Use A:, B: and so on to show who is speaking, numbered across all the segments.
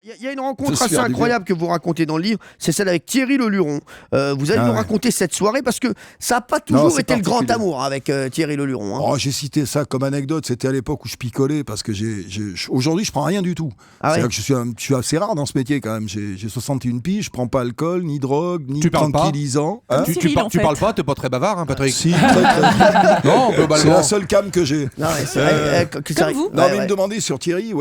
A: Il y a une rencontre assez incroyable que vous racontez dans le livre, c'est celle avec Thierry Leluron. Vous allez nous raconter cette soirée parce que ça n'a pas toujours été le grand amour avec Thierry Leluron. Hein.
B: Oh, j'ai cité ça comme anecdote, c'était à l'époque où je picolais parce que aujourd'hui je prends rien du tout. C'est-à-dire que je suis assez rare dans ce métier quand même. J'ai 61 piges, je prends pas alcool, ni drogue, ni tranquillisant.
C: Hein tu parles pas, t'es pas très bavard, hein, Patrick.
B: Si, très.
C: Non, globalement.
B: C'est la seule cam que j'ai.
A: Non, comme
B: vous. Non, mais il me demandait sur Thierry,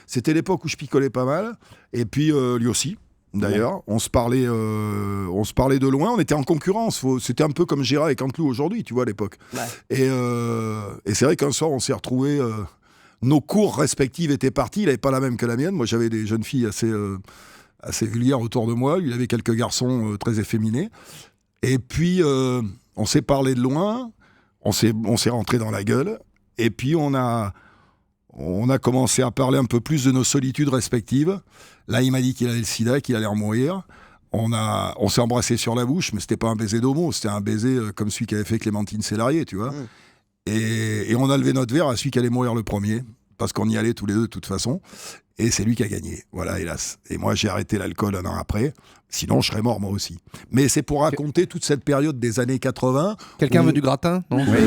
B: c'était l'époque où je picolais pas mal. Et puis lui aussi, d'ailleurs, on se parlait de loin, on était en concurrence. C'était un peu comme Gérard et Canteloup aujourd'hui, tu vois, à l'époque. Ouais. Et c'est vrai qu'un soir, on s'est retrouvés, nos cours respectives étaient partis, il n'avait pas la même que la mienne. Moi, j'avais des jeunes filles assez vulgaires autour de moi, lui, il avait quelques garçons très efféminés. Et puis, on s'est parlé de loin, on s'est rentré dans la gueule, et puis on a commencé à parler un peu plus de nos solitudes respectives. Là, il m'a dit qu'il avait le sida, qu'il allait en mourir. On s'est embrassé sur la bouche, mais c'était pas un baiser d'homo, c'était un baiser comme celui qu'avait fait Clémentine Sélarié, tu vois. Et on a levé notre verre à celui qui allait mourir le premier, parce qu'on y allait tous les deux de toute façon. Et c'est lui qui a gagné, voilà, hélas. Et moi, j'ai arrêté l'alcool un an après. Sinon, je serais mort, moi aussi. Mais c'est pour raconter toute cette période des années 80.
C: Quelqu'un veut du gratin? Non. Oui.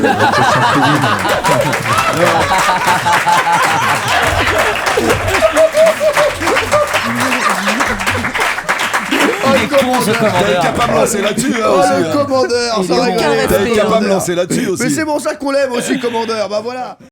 B: T'es capable de lancer là-dessus.
A: Le commandeur, ça rigole.
B: T'es capable de lancer là-dessus aussi.
A: Mais c'est pour ça qu'on l'aime aussi, commandeur. Bah voilà.